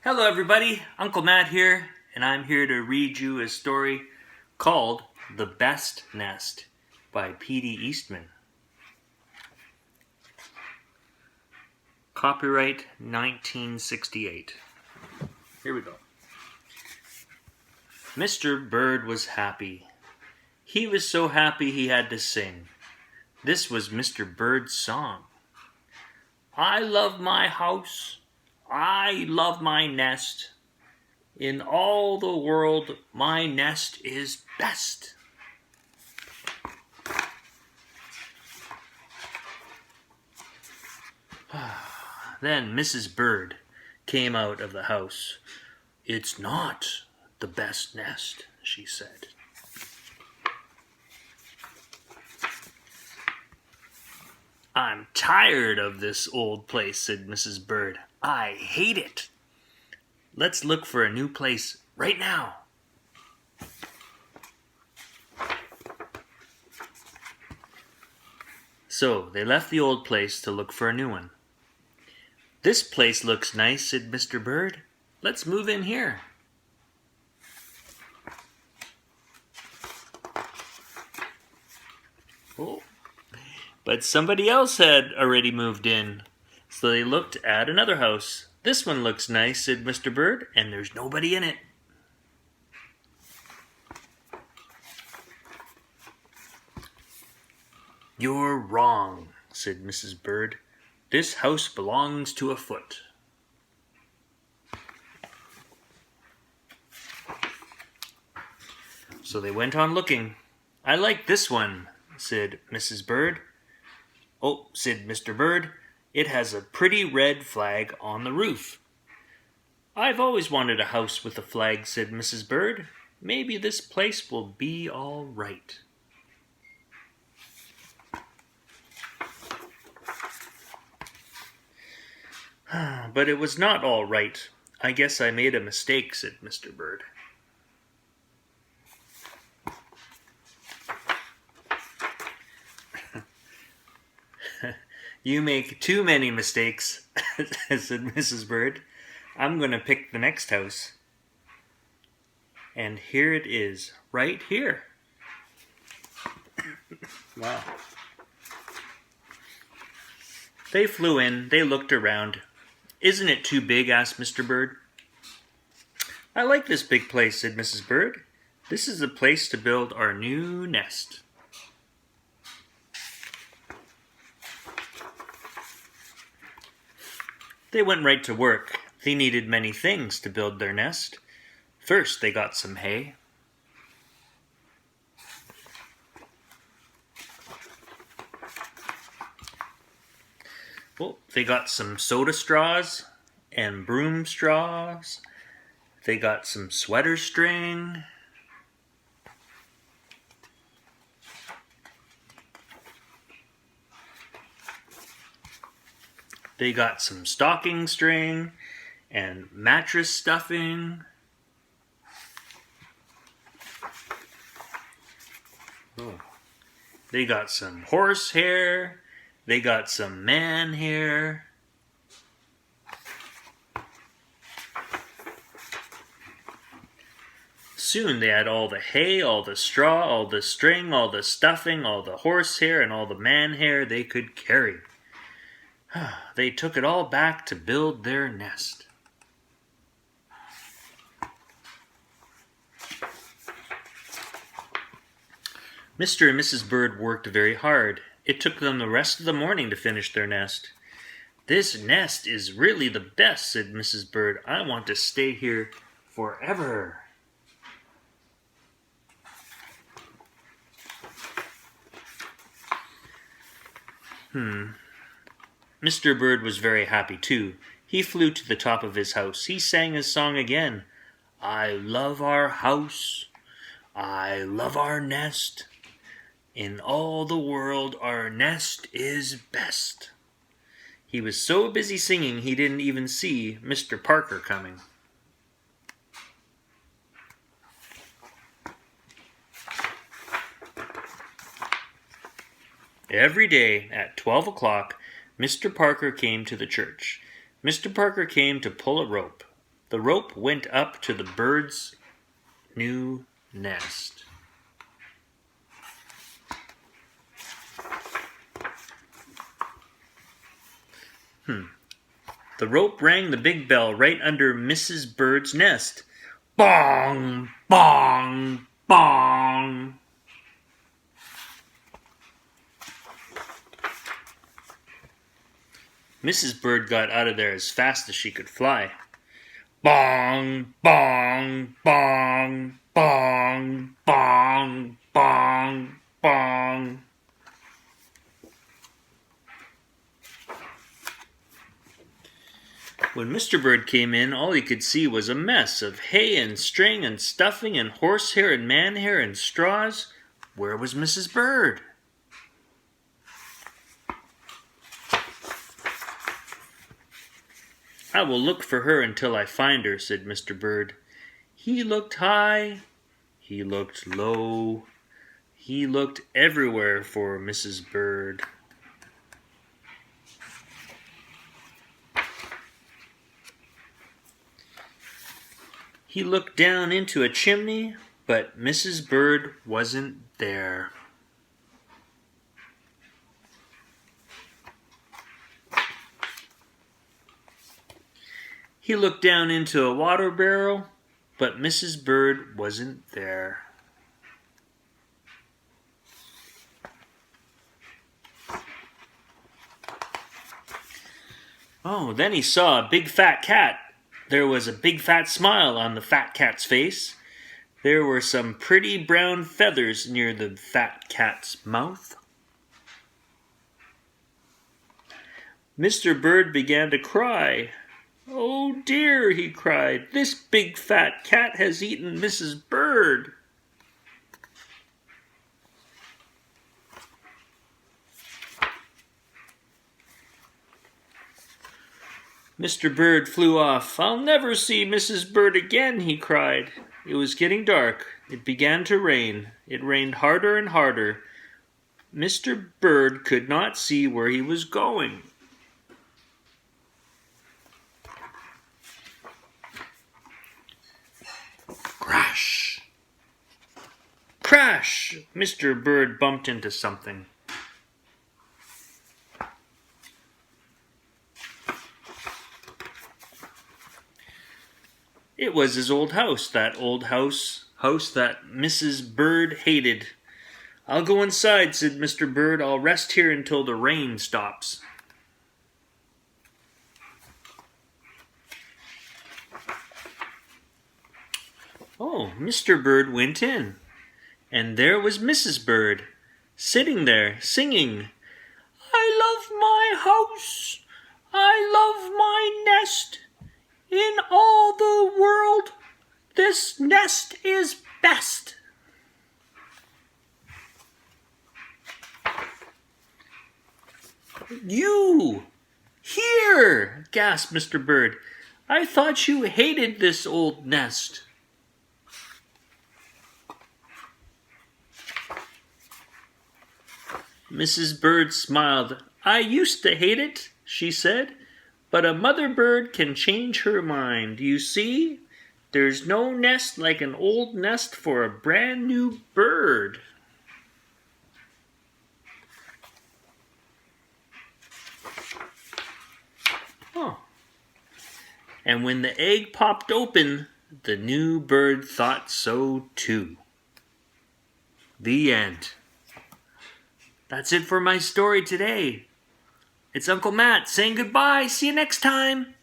Hello everybody, Uncle Matt here, and I'm here to read you a story called The Best Nest by P.D. Eastman. Copyright 1968. Here we go. Mr. Bird was happy. He was so happy he had to sing. This was Mr. Bird's song. I love my house. I love my nest. In all the world, my nest is best. Then Mrs. Bird came out of the house. It's not the best nest, she said. I'm tired of this old place, said Mrs. Bird. I hate it. Let's look for a new place right now. So they left the old place to look for a new one. This place looks nice, said Mr. Bird. Let's move in here. Oh. But somebody else had already moved in, so they looked at another house. This one looks nice, said Mr. Bird, and there's nobody in it. You're wrong, said Mrs. Bird. This house belongs to a foot. So they went on looking. I like this one, said Mrs. Bird. Oh, said Mr. Bird, it has a pretty red flag on the roof. I've always wanted a house with a flag, said Mrs. Bird. Maybe this place will be all right. But it was not all right. I guess I made a mistake, said Mr. Bird. You make too many mistakes, said Mrs. Bird. I'm going to pick the next house. And here it is, right here. Wow. They flew in, they looked around. Isn't it too big, asked Mr. Bird. I like this big place, said Mrs. Bird. This is the place to build our new nest. They went right to work. They needed many things to build their nest. First, they got some hay. Well, they got some soda straws and broom straws. They got some sweater string. They got some stocking string and mattress stuffing. Oh. They got some horse hair. They got some man hair. Soon they had all the hay, all the straw, all the string, all the stuffing, all the horse hair, and all the man hair they could carry. They took it all back to build their nest. Mr. and Mrs. Bird worked very hard. It took them the rest of the morning to finish their nest. This nest is really the best, said Mrs. Bird. I want to stay here forever. Mr. Bird was very happy too. He flew to the top of his house. He sang his song again. I love our house. I love our nest. In all the world, our nest is best. He was so busy singing he didn't even see Mr. Parker coming. Every day at 12 o'clock, Mr. Parker came to the church. Mr. Parker came to pull a rope. The rope went up to the bird's new nest. The rope rang the big bell right under Mrs. Bird's nest. Bong! Bong! Bong! Mrs. Bird got out of there as fast as she could fly. Bong! Bong! Bong! Bong! Bong! Bong! Bong! When Mr. Bird came in, all he could see was a mess of hay and string and stuffing and horsehair and manhair and straws. Where was Mrs. Bird? I will look for her until I find her, said Mr. Bird. He looked high, he looked low, he looked everywhere for Mrs. Bird. He looked down into a chimney, but Mrs. Bird wasn't there. He looked down into a water barrel, but Mrs. Bird wasn't there. Oh, then he saw a big fat cat. There was a big fat smile on the fat cat's face. There were some pretty brown feathers near the fat cat's mouth. Mr. Bird began to cry. Oh dear, he cried, this big fat cat has eaten Mrs. Bird. Mr. Bird flew off. I'll never see Mrs. Bird again, he cried. It was getting dark. It began to rain. It rained harder and harder. Mr. Bird could not see where he was going. Crash! Crash! Mr. Bird bumped into something. It was his old house, that old house that Mrs. Bird hated. I'll go inside, said Mr. Bird. I'll rest here until the rain stops. Oh, Mr. Bird went in, and there was Mrs. Bird, sitting there, singing, I love my house, I love my nest. In all the world, this nest is best. You! Here! Gasped Mr. Bird. I thought you hated this old nest. Mrs. Bird smiled. I used to hate it, she said. But a mother bird can change her mind. You see, there's no nest like an old nest for a brand new bird. Oh. And when the egg popped open, the new bird thought so too. The end. That's it for my story today. It's Uncle Matt saying goodbye. See you next time.